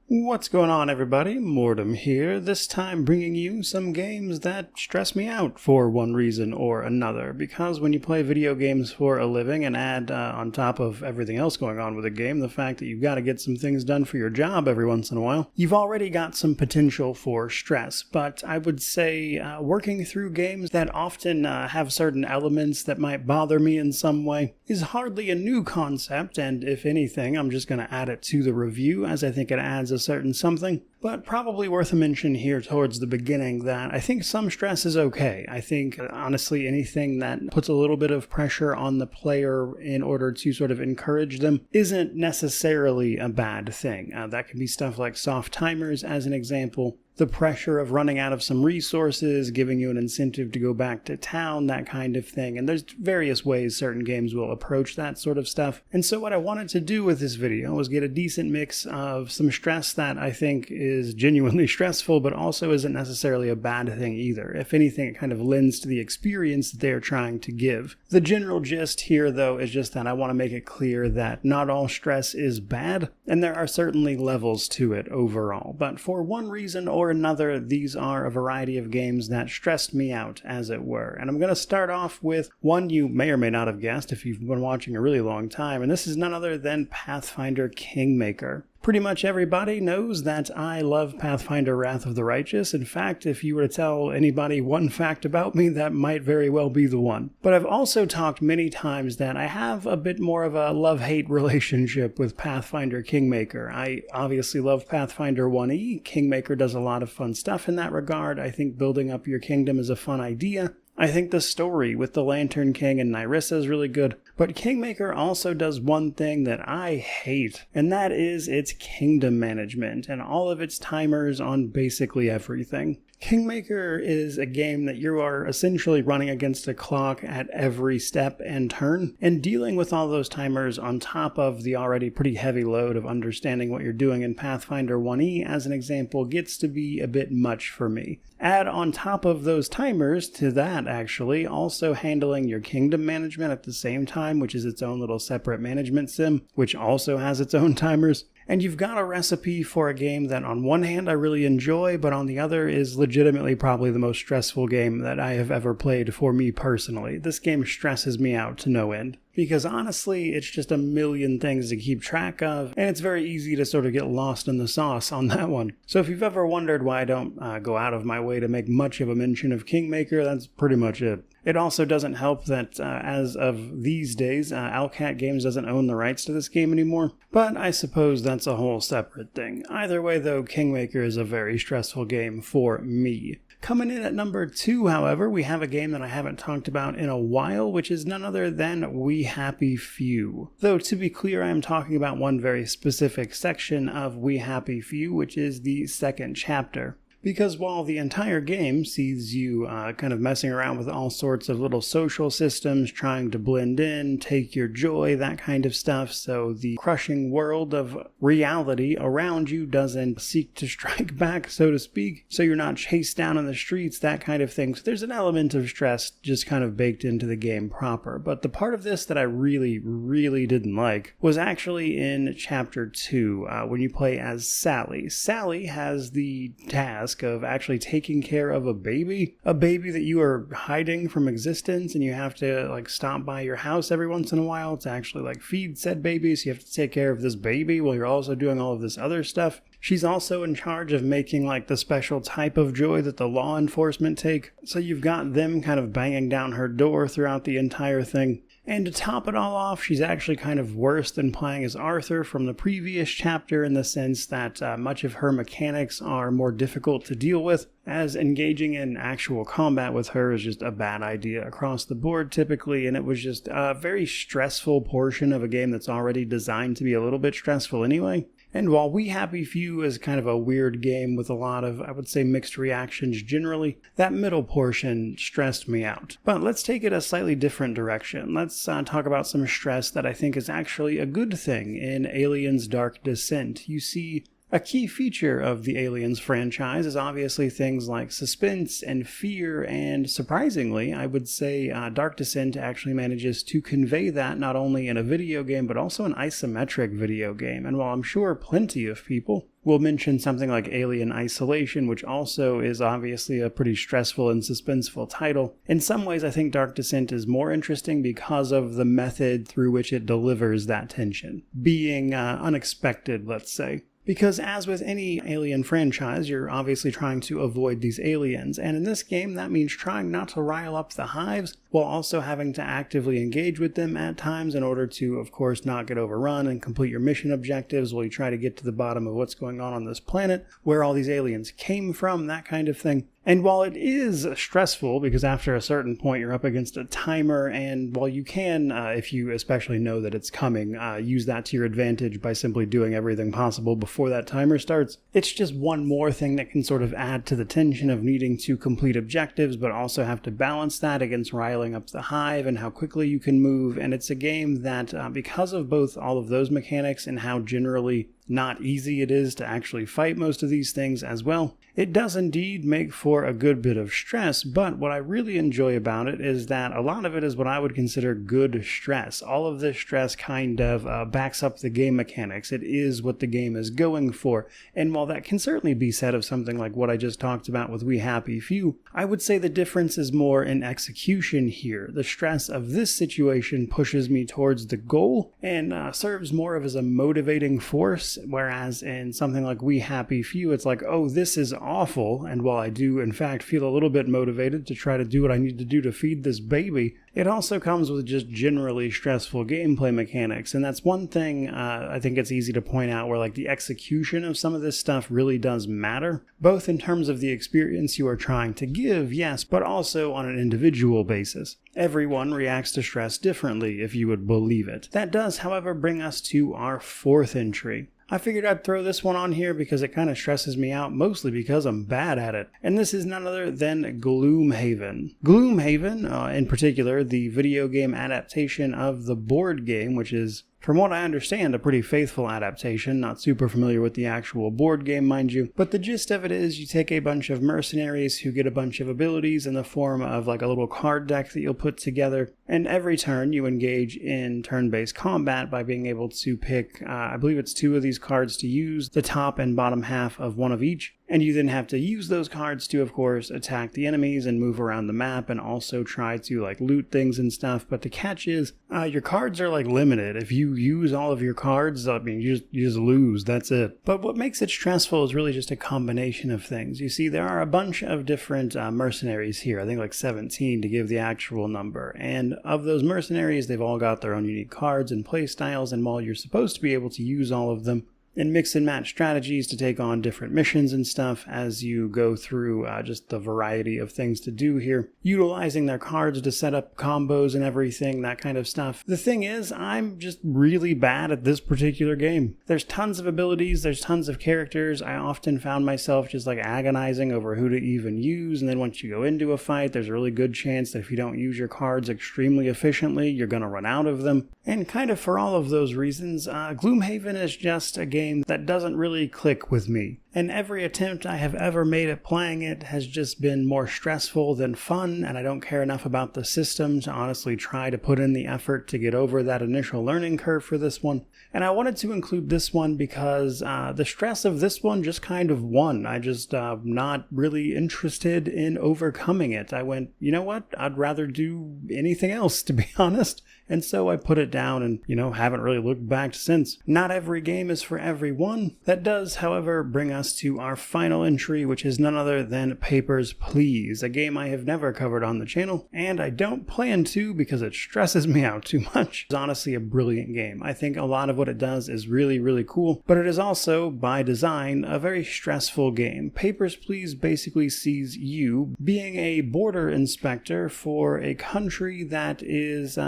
What's going on, everybody? Mortem here, this time bringing you some games that stress me out for one reason or another, because when you play video games for a living and add on top of everything else going on with a game, the fact that you've got to get some things done for your job every once in a while, you've already got some potential for stress. But I would say working through games that often have certain elements that might bother me in some way is hardly a new concept, and if anything, I'm just going to add it to the review as I think it adds a certain something, but probably worth a mention here towards the beginning that I think some stress is okay. I think, honestly, anything that puts a little bit of pressure on the player in order to sort of encourage them isn't necessarily a bad thing. That can be stuff like soft timers, as an example. The pressure of running out of some resources, giving you an incentive to go back to town, that kind of thing. And there's various ways certain games will approach that sort of stuff. And so what I wanted to do with this video was get a decent mix of some stress that I think is genuinely stressful, but also isn't necessarily a bad thing either. If anything, it kind of lends to the experience that they're trying to give. The general gist here, though, is just that I want to make it clear that not all stress is bad, and there are certainly levels to it overall. But for one reason or another, these are a variety of games that stressed me out, as it were. And I'm going to start off with one you may or may not have guessed if you've been watching a really long time, and this is none other than Pathfinder Kingmaker. Pretty much everybody knows that I love Pathfinder Wrath of the Righteous. In fact, if you were to tell anybody one fact about me, that might very well be the one. But I've also talked many times that I have a bit more of a love-hate relationship with Pathfinder Kingmaker. I obviously love Pathfinder 1e. Kingmaker does a lot of fun stuff in that regard. I think building up your kingdom is a fun idea. I think the story with the Lantern King and Nyrissa is really good, but Kingmaker also does one thing that I hate, and that is its kingdom management and all of its timers on basically everything. Kingmaker is a game that you are essentially running against a clock at every step and turn, and dealing with all those timers on top of the already pretty heavy load of understanding what you're doing in Pathfinder 1e, as an example, gets to be a bit much for me. Add on top of those timers to that, actually, also handling your kingdom management at the same time, which is its own little separate management sim, which also has its own timers. And you've got a recipe for a game that on one hand I really enjoy, but on the other is legitimately probably the most stressful game that I have ever played for me personally. This game stresses me out to no end. Because honestly, it's just a million things to keep track of, and it's very easy to sort of get lost in the sauce on that one. So if you've ever wondered why I don't go out of my way to make much of a mention of Kingmaker, that's pretty much it. It also doesn't help that as of these days, Owlcat Games doesn't own the rights to this game anymore, but I suppose that's a whole separate thing. Either way though, Kingmaker is a very stressful game for me. Coming in at number 2, however, we have a game that I haven't talked about in a while, which is none other than We Happy Few. Though, to be clear, I am talking about one very specific section of We Happy Few, which is the second chapter. Because while the entire game sees you kind of messing around with all sorts of little social systems, trying to blend in, take your joy, that kind of stuff, so the crushing world of reality around you doesn't seek to strike back, so to speak, so you're not chased down in the streets, that kind of thing. So there's an element of stress just kind of baked into the game proper. But the part of this that I really, really didn't like was actually in Chapter 2, when you play as Sally. Sally has the task of actually taking care of a baby that you are hiding from existence, and you have to like stop by your house every once in a while to actually like feed said baby, so you have to take care of this baby while you're also doing all of this other stuff. She's also in charge of making like the special type of joy that the law enforcement take, so you've got them kind of banging down her door throughout the entire thing. And to top it all off, she's actually kind of worse than playing as Arthur from the previous chapter in the sense that much of her mechanics are more difficult to deal with, as engaging in actual combat with her is just a bad idea across the board typically, and it was just a very stressful portion of a game that's already designed to be a little bit stressful anyway. And while We Happy Few is kind of a weird game with a lot of, I would say, mixed reactions generally, that middle portion stressed me out. But let's take it a slightly different direction. Let's talk about some stress that I think is actually a good thing in Alien's Dark Descent. You see, A key feature of the Aliens franchise is obviously things like suspense and fear, and surprisingly, I would say Dark Descent actually manages to convey that not only in a video game, but also an isometric video game. And while I'm sure plenty of people will mention something like Alien Isolation, which also is obviously a pretty stressful and suspenseful title, in some ways I think Dark Descent is more interesting because of the method through which it delivers that tension, being unexpected, let's say. Because as with any Alien franchise, you're obviously trying to avoid these aliens, and in this game that means trying not to rile up the hives, while also having to actively engage with them at times in order to, of course, not get overrun and complete your mission objectives while you try to get to the bottom of what's going on this planet, where all these aliens came from, that kind of thing. And while it is stressful, because after a certain point you're up against a timer, and while you can, if you especially know that it's coming, use that to your advantage by simply doing everything possible before that timer starts, it's just one more thing that can sort of add to the tension of needing to complete objectives, but also have to balance that against riling up the hive and how quickly you can move. And it's a game that, because of both all of those mechanics and how generally not easy it is to actually fight most of these things as well, it does indeed make for a good bit of stress. But what I really enjoy about it is that a lot of it is what I would consider good stress. All of this stress kind of backs up the game mechanics. It is what the game is going for. And while that can certainly be said of something like what I just talked about with We Happy Few, I would say the difference is more in execution here. The stress of this situation pushes me towards the goal and serves more of as a motivating force, whereas in something like We Happy Few, it's like, oh, this is awful, and while I do in fact feel a little bit motivated to try to do what I need to do to feed this baby, it also comes with just generally stressful gameplay mechanics. And that's one thing I think it's easy to point out, where like the execution of some of this stuff really does matter, both in terms of the experience you are trying to give, yes, but also on an individual basis. Everyone reacts to stress differently, if you would believe it. That does, however, bring us to our fourth entry. I figured I'd throw this one on here because it kind of stresses me out, mostly because I'm bad at it. And this is none other than Gloomhaven. Gloomhaven, in particular, the video game adaptation of the board game, which is, from what I understand, a pretty faithful adaptation. Not super familiar with the actual board game, mind you. But the gist of it is you take a bunch of mercenaries who get a bunch of abilities in the form of like a little card deck that you'll put together. And every turn you engage in turn-based combat by being able to pick, I believe it's 2 of these cards to use, the top and bottom half of one of each. And you then have to use those cards to, of course, attack the enemies and move around the map and also try to, like, loot things and stuff. But the catch is, your cards are, like, limited. If you use all of your cards, I mean, you just lose. That's it. But what makes it stressful is really just a combination of things. You see, there are a bunch of different mercenaries here. I think like 17 to give the actual number. And of those mercenaries, they've all got their own unique cards and play styles. And while you're supposed to be able to use all of them, and mix and match strategies to take on different missions and stuff as you go through just the variety of things to do here, utilizing their cards to set up combos and everything, that kind of stuff. The thing is, I'm just really bad at this particular game. There's tons of abilities, there's tons of characters. I often found myself just like agonizing over who to even use, and then once you go into a fight, there's a really good chance that if you don't use your cards extremely efficiently, you're gonna run out of them. And kind of for all of those reasons, Gloomhaven is just a game that doesn't really click with me. And every attempt I have ever made at playing it has just been more stressful than fun, and I don't care enough about the system to honestly try to put in the effort to get over that initial learning curve for this one. And I wanted to include this one because the stress of this one just kind of won. I just not really interested in overcoming it. I went, you know what, I'd rather do anything else, to be honest. And so I put it down and, haven't really looked back since. Not every game is for everyone. That does, however, bring us to our final entry, which is none other than Papers, Please, a game I have never covered on the channel, and I don't plan to because it stresses me out too much. It's honestly a brilliant game. I think a lot of what it does is really, really cool, but it is also, by design, a very stressful game. Papers, Please basically sees you being a border inspector for a country that is,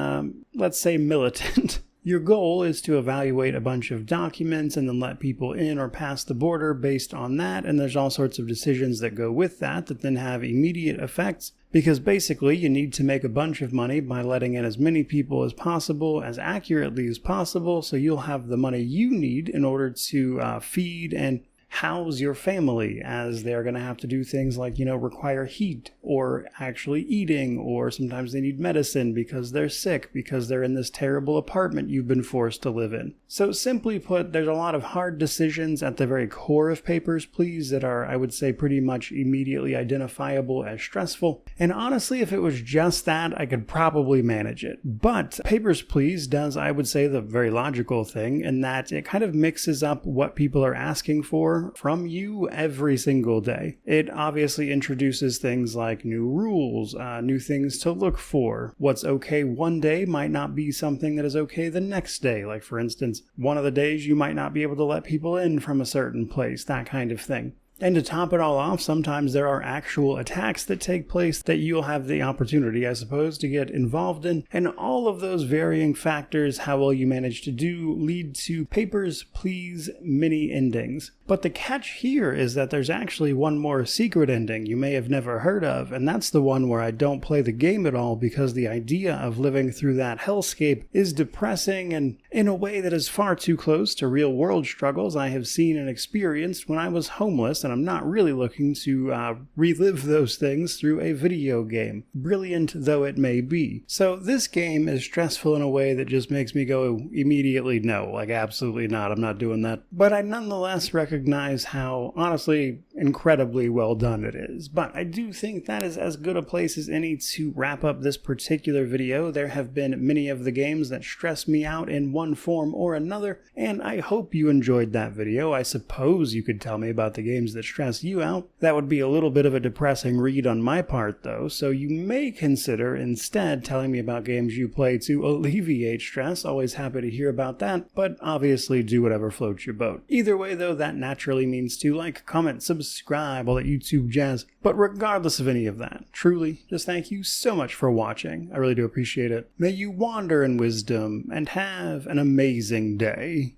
let's say, militant. Your goal is to evaluate a bunch of documents and then let people in or pass the border based on that, and there's all sorts of decisions that go with that then have immediate effects, because basically you need to make a bunch of money by letting in as many people as possible, as accurately as possible, so you'll have the money you need in order to feed and house your family, as they're going to have to do things like, require heat or actually eating, or sometimes they need medicine because they're sick, because they're in this terrible apartment you've been forced to live in. So simply put, there's a lot of hard decisions at the very core of Papers, Please that are, I would say, pretty much immediately identifiable as stressful. And honestly, if it was just that, I could probably manage it. But Papers, Please does, I would say, the very logical thing, in that it kind of mixes up what people are asking for from you every single day. It obviously introduces things like new rules, new things to look for. What's okay one day might not be something that is okay the next day. Like, for instance, one of the days you might not be able to let people in from a certain place, that kind of thing. And to top it all off, sometimes there are actual attacks that take place that you'll have the opportunity, I suppose, to get involved in. And all of those varying factors, how well you manage to do, lead to Papers, Please mini endings. But the catch here is that there's actually one more secret ending you may have never heard of, and that's the one where I don't play the game at all, because the idea of living through that hellscape is depressing and in a way that is far too close to real-world struggles I have seen and experienced when I was homeless, and I'm not really looking to relive those things through a video game, brilliant though it may be. So this game is stressful in a way that just makes me go immediately no, like absolutely not, I'm not doing that. But I nonetheless recognize how, honestly, incredibly well done it is. But I do think that is as good a place as any to wrap up this particular video. There have been many of the games that stress me out in one form or another, and I hope you enjoyed that video. I suppose you could tell me about the games that stress you out. That would be a little bit of a depressing read on my part, though, so you may consider instead telling me about games you play to alleviate stress. Always happy to hear about that, but obviously do whatever floats your boat. Either way, though, that naturally means to like, comment, subscribe, all that YouTube jazz. But regardless of any of that, truly, just thank you so much for watching. I really do appreciate it. May you wander in wisdom and have an amazing day.